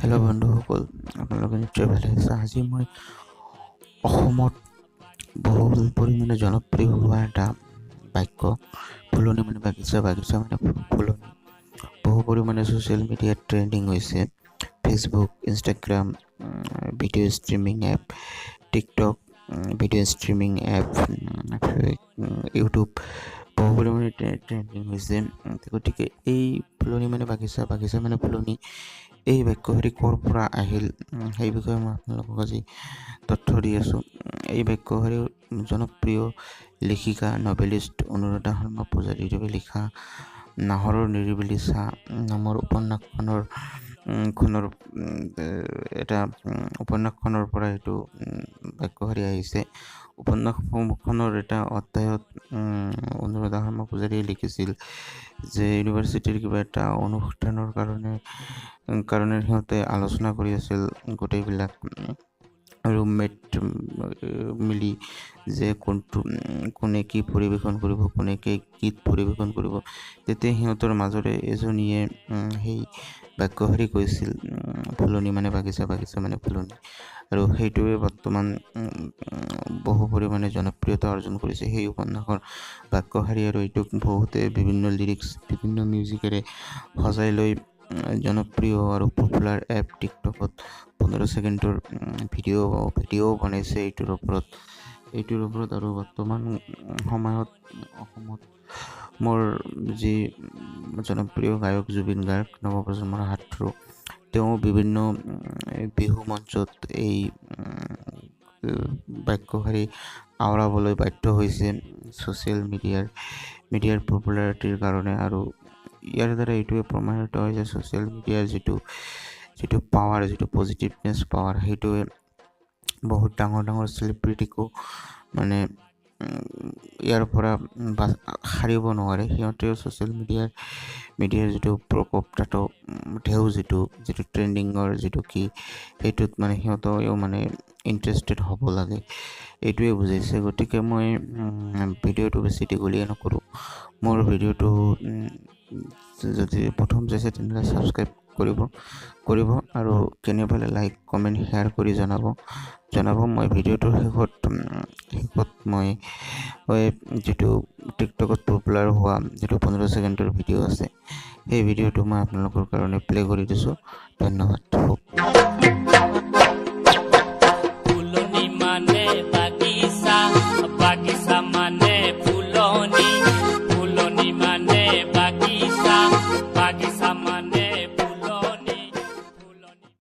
Hello' বন্ধুসকল, আপোনালোকে নিশ্চয় ভালে আছে। আজি মই অসমত বহু পৰিমাণে জনপ্ৰিয় হোৱা এটা বাক্য ফুলনি মানে বাগিচা মানে ফুলনি বহু পৰিমাণে ছ'চিয়েল মিডিয়াত ট্ৰেণ্ডিং হৈছে। Facebook, Instagram, video' streaming app, TikTok, video' streaming app, YouTube বহু পৰিমাণে ট্ৰেণ্ডিং হৈছে। গতিকে এই ফুলনি মানে বাগিচা মানে ফুলনি এই বাক্যশাৰী ক'ৰ পৰা আহিল সেই বিষয়ে মই আপোনালোকক আজি তথ্য দি আছোঁ। এই বাক্যশাৰী জনপ্ৰিয় লেখিকা নভেলিষ্ট অনুৰাধা শৰ্মা পূজাৰীদেৱে লিখা নাহৰৰ নিৰিবিলি ছাঁ নামৰ উপন্যাসখনৰ এটা উপন্যাসখনৰ পৰা এইটো বাক্যশাৰী আহিছে। উপন্যাসখনৰ এটা অধ্যায়ত অনুৰাধা শৰ্মা পূজাৰীয়ে লিখিছিল যে ইউনিভাৰ্চিটিৰ কিবা এটা অনুষ্ঠানৰ কাৰণে সিহঁতে আলোচনা কৰি আছিল গোটেইবিলাক ৰুমমেট মিলি যে কোনে কি পৰিৱেশন কৰিব, কোনে কি গীত পৰিৱেশন কৰিব। তেতিয়া সিহঁতৰ মাজৰে এজনীয়ে সেই বাক্যশাৰী কৈছিল ফুলনি মানে বাগিচা মানে ফুলনি, আৰু সেইটোৱে বৰ্তমান বহু পৰিমাণে জনপ্ৰিয়তা অৰ্জন কৰিছে সেই উপন্যাসৰ বাক্যশাৰী। আৰু এইটোক বহুতে বিভিন্ন লিৰিক্স বিভিন্ন মিউজিকেৰে সজাই লৈ জনপ্ৰিয় আৰু পপুলাৰ এপ টিকটকত 15 ছেকেণ্ডৰ ভিডিঅ' বনাইছে এইটোৰ ওপৰত। আৰু বৰ্তমান সময়ত অসমত মোৰ যি জনপ্ৰিয় গায়ক জুবিন গাৰ্গ নৱপ্ৰজন্মৰ হাতৰো তেওঁ বিভিন্ন বিহু মঞ্চত এই বাক্যশাৰী আওৰাবলৈ বাধ্য হৈছে ছ'চিয়েল মিডিয়াৰ পপুলাৰিটিৰ কাৰণে। আৰু ইয়াৰ দ্বাৰা এইটোৱে প্ৰমাণিত হয় যে ছ'চিয়েল মিডিয়াৰ যিটো পাৱাৰ, যিটো পজিটিভনেছ পাৱাৰ, সেইটোৱে বহুত ডাঙৰ চেলিব্ৰিটিকো মানে ইয়াৰ পৰা সাৰিব নোৱাৰে। সিহঁতেও ছ'চিয়েল মিডিয়াৰ যিটো প্ৰকোপ তাতো ঢেউ যিটো ট্ৰেণ্ডিঙৰ যিটো কি সেইটোত মানে সিহঁতেও মানে ইণ্টাৰেষ্টেড হ'ব লাগে, এইটোৱে বুজাইছে। গতিকে মই ভিডিঅ'টো বেছি দীঘলীয়া নকৰোঁ। মোৰ ভিডিঅ'টো যদি প্ৰথম চাইছে তেনেহ'লে ছাবস্ক্ৰাইব কৰিব আৰু কেনে পালে লাইক কমেণ্ট শ্বেয়াৰ কৰি জনাব। মই ভিডিঅ'টোৰ শেষত মই যিটো টিকটকত পপুলাৰ হোৱা যিটো 15 ছেকেণ্ডৰ ভিডিঅ' আছে সেই ভিডিঅ'টো মই আপোনালোকৰ কাৰণে প্লে' কৰি দিছোঁ। ধন্যবাদ।